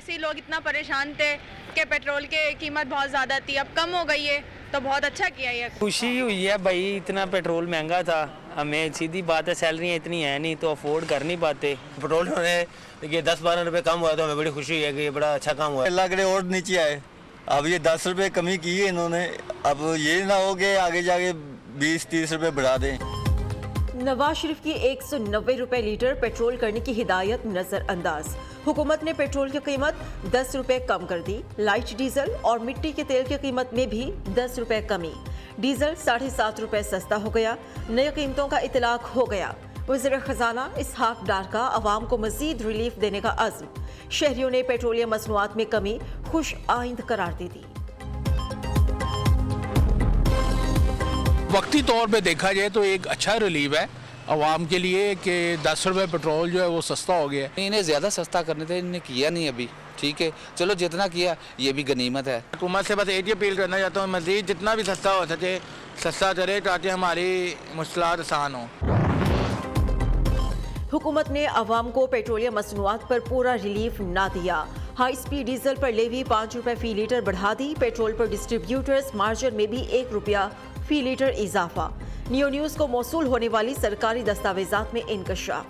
वैसे ही लोग इतना परेशान थे कि पेट्रोल की कीमत बहुत ज़्यादा थी, अब कम हो गई है, तो बहुत अच्छा किया ये। खुशी हुई है भाई, इतना पेट्रोल महंगा था, हमें सीधी बात है सैलरियाँ इतनी है नहीं तो अफोर्ड कर नहीं पाते। पेट्रोल होने ये 10-12 रुपये कम हुआ तो हमें बड़ी खुशी है कि ये बड़ा अच्छा काम हुआ। अल्लाह करे और नीचे आए, अब ये 10 रुपये कमी की है इन्होंने, अब ये ना हो कि आगे जाके 20-30 रुपये बढ़ा दें। नवाज शरीफ की 190 रुपए लीटर पेट्रोल करने की हिदायत नजरअंदाज। हुकूमत ने पेट्रोल की कीमत 10 रुपए कम कर दी। लाइट डीजल और मिट्टी के तेल की कीमत में भी 10 रुपए कमी। डीजल 7.5 रुपए सस्ता हो गया। नई कीमतों का इतलाक हो गया। वज़ीर खजाना इसहाक डार का अवाम को मजीद रिलीफ देने का अज़्म। शहरियों ने पेट्रोलियम मसनूआत में कमी खुश आइंद करार दे दी। वक्ती तौर पे देखा जाए तो एक अच्छा रिलीफ है आवाम के लिए कि 10 रुपये पेट्रोल जो है वो सस्ता हो गया। इन्हें ज़्यादा सस्ता करने थे, इन्हें किया नहीं अभी, ठीक है, चलो जितना किया ये भी गनीमत है। हुकूमत से बस एक ही अपील करना चाहता हूँ, मज़ीद जितना भी सस्ता हो सके सस्ता चले ताकि हमारी मुश्किलात आसान हो। हुकूमत ने अवाम को पेट्रोलियम मसनूआत पर पूरा रिलीफ ना दिया। हाई स्पीड डीजल पर लेवी 5 रुपए फी लीटर बढ़ा दी। पेट्रोल पर डिस्ट्रीब्यूटर्स मार्जिन में भी 1 रुपया फी लीटर इजाफा। न्यू न्यूज़ को मौसूल होने वाली सरकारी दस्तावेजात में इंकशाफ।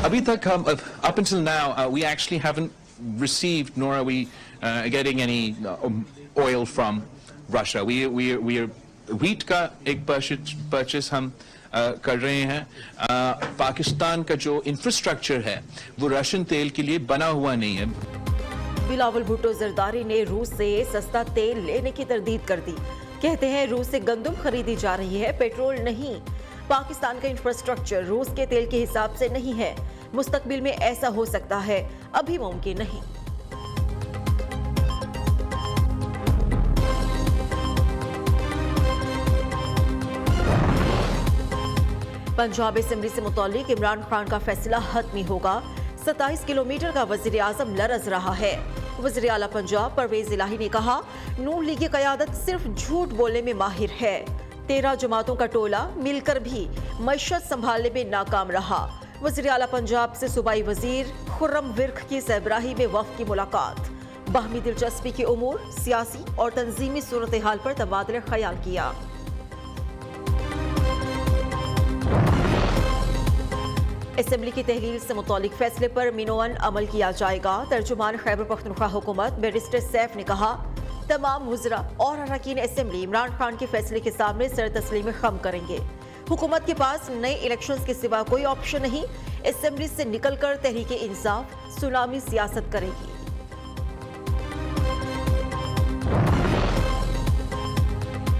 अभी तक हम up until now we actually haven't received nor are we getting any oil from Russia. We are wheat का एक purchase हम कर रहे हैं। पाकिस्तान का जो इंफ्रास्ट्रक्चर है वो रशियन तेल के लिए बना हुआ नहीं है। बिलावल भुट्टो जरदारी ने रूस से सस्ता तेल लेने की तरदीद कर दी। कहते हैं रूस से गंदम खरीदी जा रही है, पेट्रोल नहीं। पाकिस्तान का इंफ्रास्ट्रक्चर रूस के तेल के हिसाब से नहीं है। मुस्तकबिल में ऐसा हो सकता है, अभी मुमकिन नहीं। पंजाब असेंबली से मुताल्लिक इमरान खान का फैसला हतमी होगा। 27 किलोमीटर का वजीर आजम लरज रहा है। वज़ीर आला पंजाब परवेज इलाही ने कहा, नून लीग की क़यादत सिर्फ झूठ बोलने में माहिर है। 13 जमातों का टोला मिलकर भी मईशत संभालने में नाकाम रहा। वज़ीर आला पंजाब से सूबाई वजीर खुर्रम विर्क की सरबराही में वफ़द की मुलाकात। बाहमी दिलचस्पी के उमूर, सियासी और तंजीमी सूरत हाल पर तबादला ख्याल किया। असेंबली की तहलील से मुतालिक फैसले पर मिनोअन अमल किया जाएगा। तर्जुमान खैबर पख्तूनख्वा हुकूमत बैरिस्टर सैफ ने कहा, तमाम वज़रा और अरकान असेंबली इमरान खान के फैसले के सामने सर तस्लीम खम करेंगे। हुकूमत के पास नए इलेक्शंस के सिवा कोई ऑप्शन नहीं। असेंबली से निकलकर तहरीक इंसाफ सुनामी सियासत करेगी।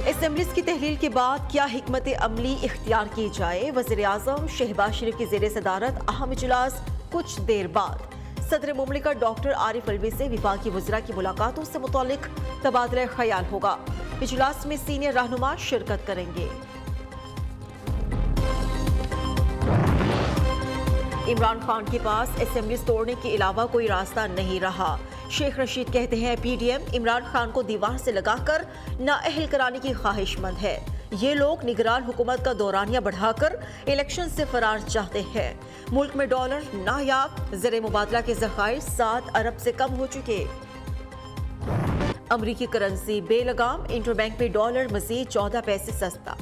असेंबलीज की तहलील के बाद क्या हिकमत अमली इख्तियार की जाए। वज़ीर आज़म शहबाज शरीफ की ज़ेर सदारत अहम इजलास कुछ देर बाद। सदर मुमलिकत डॉक्टर आरिफ अलवी से विफाकी वज़रा की मुलाकातों से मुतालिक तबादला ख्याल होगा। इजलास में सीनियर रहनुमा शिरकत करेंगे। इमरान खान के पास असेंबली तोड़ने के अलावा कोई रास्ता नहीं रहा। शेख रशीद कहते हैं, पीडीएम इमरान खान को दीवार से लगाकर नाअहल कराने की ख्वाहिशमंद है। ये लोग निगरान हुकूमत का दौरानिया बढ़ाकर इलेक्शन से फरार चाहते हैं। मुल्क में डॉलर नायाब, ज़र मुबादला के ज़खायर 7 अरब से कम हो चुके। अमरीकी करेंसी बेलगाम। इंटरबैंक में डॉलर मजीद 14 पैसे सस्ता।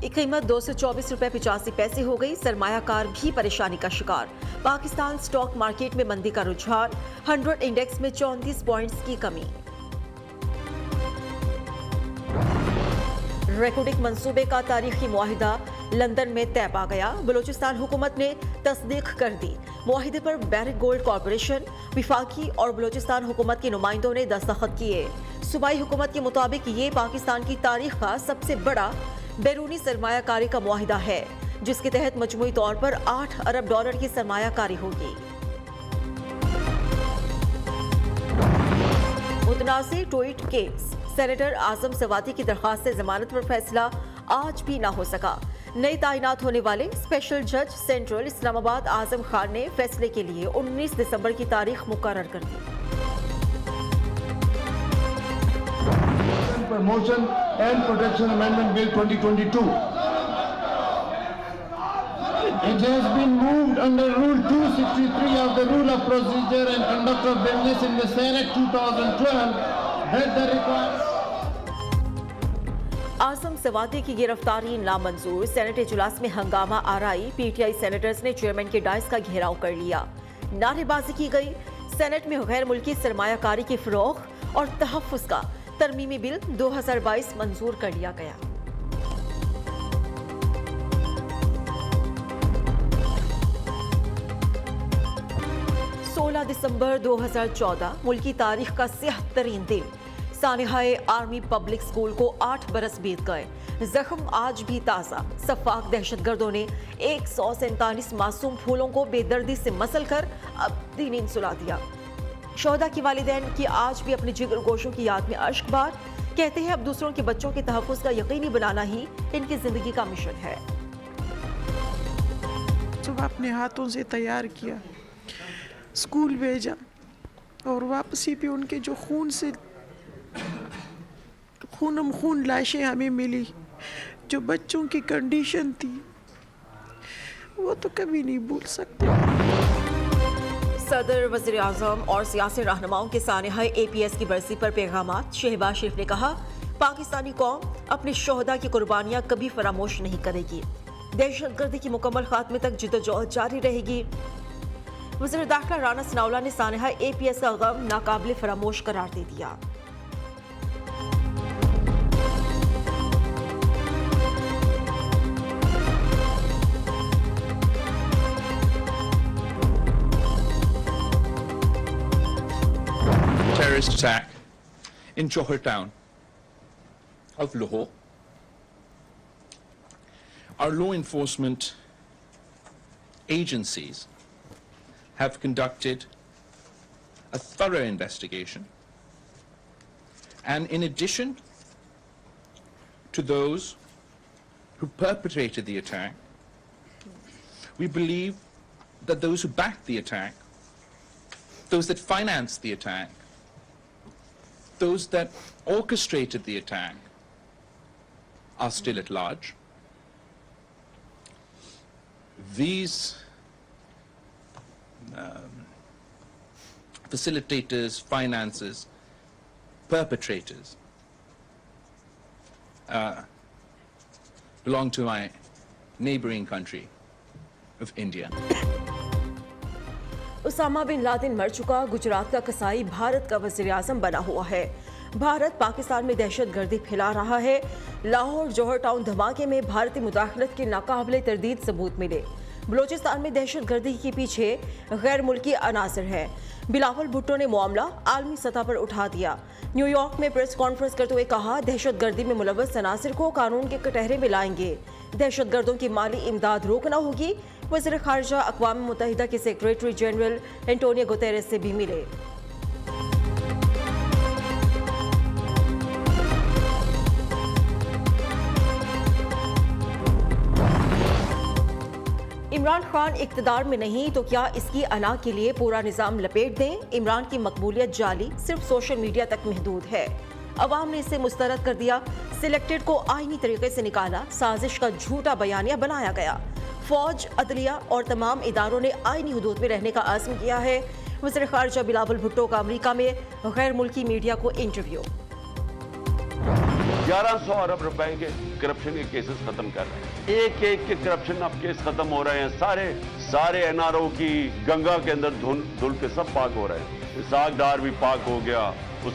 कीमत 224 रुपए 85 पैसे हो गई। सरमायाकार भी परेशानी का शिकार। पाकिस्तान स्टॉक मार्केट में मंदी का रुझान। 100 इंडेक्स में 34 पॉइंट्स की कमी। रेकोडिक मंसूबे का तारीखी मुआहिदा लंदन में तय पा गया। बलूचिस्तान हुकूमत ने तस्दीक कर दी। मुआहिदे पर बैरिक गोल्ड कॉरपोरेशन, विफाकी और बलूचिस्तान हुकूमत के नुमाइंदों ने दस्तखत किए। सूबाई हुकूमत के मुताबिक ये पाकिस्तान की तारीख का सबसे बड़ा बैरूनी सरमायाकारी का मुआहिदा है, जिसके तहत मजमूई तौर पर 8 अरब डॉलर की सरमायाकारी होगी। मुतनाज़े ट्वीट केस। सेनेटर आजम सवाती की दरख्वास्त से जमानत पर फैसला आज भी ना हो सका। नए तैनात होने वाले स्पेशल जज सेंट्रल इस्लामाबाद आजम खान ने फैसले के लिए 19 दिसंबर की तारीख मुकर्रर कर दी। Promotion and Protection Amendment Bill 2022. It has been moved under Rule 263 of the Rule of Procedure and Conduct of Business in the Senate 2012 that the required आजम सवादी की गिरफ्तारी नामंजूर। सेनेट इजलास में हंगामा आराई। पीटीआई सेनेटर्स ने चेयरमैन के डाइस का घेराव कर लिया। नारेबाजी की गई। सेनेट में गैर मुल्की सरमायाकारी की फरोख्त और तहफ्फुज का तरमीमी बिल 2022 मंजूर कर लिया गया। दिसंबर 2014 मुल्की तारीख का स्याह तरीन दिन। सानिहाए आर्मी पब्लिक स्कूल को 8 बरस बीत गए। जख्म आज भी ताज़ा। सफाक दहशतगर्दों ने 147 मासूम फूलों को बेदर्दी से मसल कर अब नींद सुला दिया। शोहदा की वालिदैन की आज भी अपने जिगर गोशों की याद में अश्कबार। कहते हैं अब दूसरों के बच्चों के तहफ़्फ़ुज़ का यकीनी बनाना ही इनकी जिंदगी का मिशन है। सुबह अपने हाथों से तैयार किया, स्कूल भेजा और वापसी पे उनके जो खून लाशें हमें मिली, जो बच्चों की कंडीशन थी, वो तो कभी नहीं भूल सकते। सदर, वज़ीर आज़म और सियासी रहनुमाओं के सानिहाए APS की बरसी पर पैगामात। शहबाज शरीफ ने कहा, पाकिस्तानी कौम अपने शोहदा की कुर्बानियां कभी फरामोश नहीं करेगी। दहशतगर्दी की मुकम्मल खात्मे तक जिद्दोजहद जारी रहेगी। वज़ीर दाखिला राना सनाउल्लाह ने सानिहाए APS का गम नाकाबिले फरामोश करार दे दिया। Terrorist attack in Johor town of Lahore. Our law enforcement agencies have conducted a thorough investigation, and in addition to those who perpetrated the attack, we believe that those who backed the attack, those that financed the attack, those that orchestrated the attack are still at large. These facilitators, financiers, perpetrators belong to my neighboring country of India. Osama bin Laden मर चुका। गुजरात का कसाई भारत का वज़ीर आज़म बना हुआ है। भारत पाकिस्तान में दहशतगर्दी फैला रहा है। लाहौर जौहर टाउन धमाके में भारतीय मुदाखलत के नाकाबिले तरदीद सबूत मिले। बलोचिस्तान में दहशतगर्दी के पीछे गैर मुल्की अनासर हैं। बिलावल भुट्टो ने मामला आलमी सतह पर उठा दिया। न्यूयॉर्क में प्रेस कॉन्फ्रेंस करते हुए कहा, दहशतगर्दी में मुलव्वस अनासर को कानून के कटहरे में लाएंगे। दहशतगर्दों की माली इमदाद रोकना होगी। वज़ीर ख़ारिजा अक़वाम मुत्तहिदा के सेक्रेटरी जनरल एंटोनियो गुतेरेस से भी मिले। इमरान खान इक़्तिदार में नहीं तो क्या इसकी अना के लिए पूरा निज़ाम लपेट दें। इमरान की मकबूलियत जाली सिर्फ सोशल मीडिया तक महदूद है। अवाम ने इसे मुस्तरद कर दिया। सिलेक्टेड को आईनी तरीके से निकाला। साजिश का झूठा बयानिया बनाया गया। फौज, अदलिया और तमाम इदारों ने आईनी हुदूद में रहने का आज़म किया है। वज़ीर ख़ारिजा बिलावल भुट्टो का अमेरिका में गैर मुल्की मीडिया को इंटरव्यू। 1100 अरब रुपए के करप्शन के केसेस खत्म कर रहे हैं। एक एक के करप्शन अब केस खत्म हो रहे हैं। सारे NRO की गंगा के अंदर धुल के सब पाक हो रहे हैं। इसाक डार भी पाक हो गया।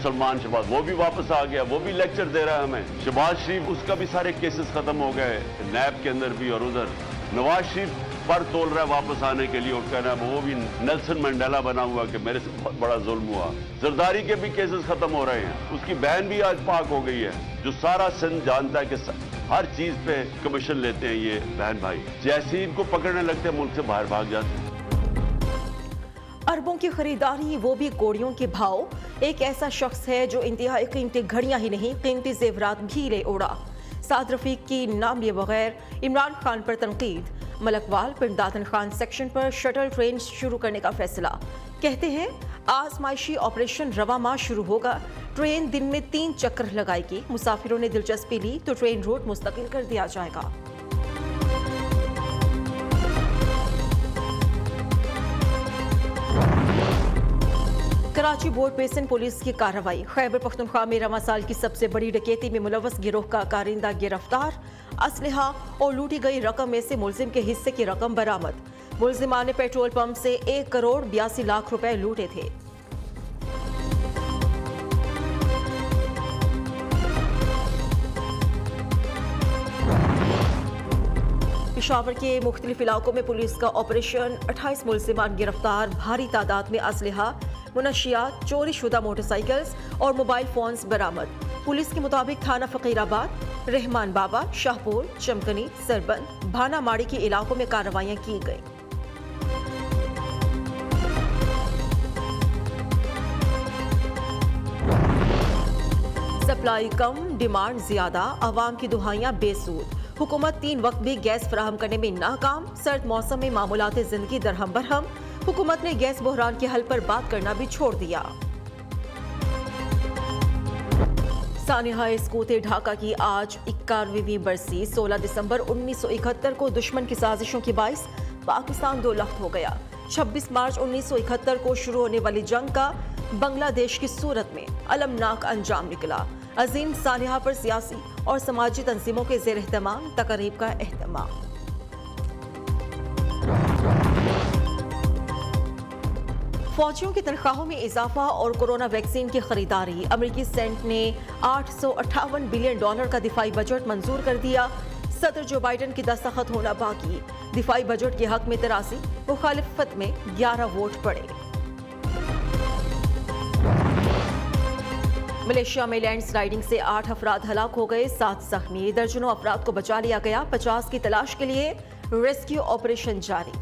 सलमान शहबाज वो भी वापस आ गया, वो भी लेक्चर दे रहा है हमें। शहबाज शरीफ उसका भी सारे केसेस खत्म हो गए, नैब के अंदर भी और उधर। नवाज शरीफ पर तोल रहा है वापस आने के लिए और कह रहा है वो भी नेल्सन मंडेला बना हुआ कि मेरे से बहुत बड़ा जुल्म हुआ। जरदारी के भी केसेस खत्म हो रहे हैं। उसकी बहन भी आज पाक हो गई है। जो सारा सिंध जानता है कि हर चीज पे कमीशन लेते हैं ये बहन भाई। जैसे ही इनको पकड़ने लगते हैं मुल्क से बाहर भाग जाते हैं। अरबों की खरीदारी, वो भी कौड़ियों के भाव। एक ऐसा शख्स है जो इंतहाई कीमती घड़ियां ही नहीं, कीमती जेवरात भी ले उड़ा। साद रफीक की नाम लिए बगैर इमरान खान पर तनकीद। मलकवाल पिंड दादन खान सेक्शन पर शटल ट्रेन शुरू करने का फैसला। कहते हैं आजमाइशी ऑपरेशन रवा माह शुरू होगा। ट्रेन दिन में 3 चक्कर लगाएगी। मुसाफिरों ने दिलचस्पी ली तो ट्रेन रूट मुस्तकिल कर दिया जाएगा। कराची बोर्ड पेसन पुलिस की कार्रवाई। खैबर पख्तूनख्वा में रवां साल की सबसे बड़ी डकैती में मुलव्वस गिरोह का कारिंदा गिरफ्तार। असलहा और लूटी गई रकम में से मुलजिम के हिस्से की रकम बरामद। मुलजिमान ने पेट्रोल पंप से 1 करोड़ 82 लाख रुपए लूटे थे। पेशावर के मुख्तलिफ इलाकों में पुलिस का ऑपरेशन। 28 मुलजिमान गिरफ्तार। भारी तादाद में असलहा, मुनशियात, चोरी शुदा मोटरसाइकिल्स और मोबाइल फोन्स बरामद। पुलिस के मुताबिक थाना फकीराबाद, रहमान बाबा, शाहपुर, चमकनी, सरबंद, भाना माड़ी के इलाकों में कार्रवाइयां की गई। सप्लाई कम, डिमांड ज्यादा, आवाम की दुहाइयां बेसूद। हुकूमत 3 वक्त भी गैस फराहम करने में नाकाम। सर्द मौसम में मामूलात जिंदगी दरहम बरहम। हुकूमत ने गैस बहरान के हल पर बात करना भी छोड़ दिया। सानिहा स्कूते ढाका की आज 91वीं बरसी। 16 दिसंबर 1971 को दुश्मन की साजिशों के बाइस पाकिस्तान दो लख्त हो गया। 26 मार्च 1971 को शुरू होने वाली जंग का बांग्लादेश की सूरत में अलमनाक अंजाम निकला। अजीम सानिहा पर सियासी और समाजी तंजीमों के ज़ेर एहतमाम तकरीब का एहतमाम। फौजियों की तनख्वाहों में इजाफा और कोरोना वैक्सीन की खरीदारी। अमेरिकी सेनेट ने $858 बिलियन का दिफाई बजट मंजूर कर दिया। सदर जो बाइडन की दस्तखत होना बाकी। दिफाई बजट के हक में 83, मुखालिफत में 11 वोट पड़े। मलेशिया में लैंडस्लाइडिंग से 8 अफराद हलाक हो गए, 7 जख्मी। दर्जनों अफराद को बचा लिया गया। 50 की तलाश के लिए रेस्क्यू ऑपरेशन जारी।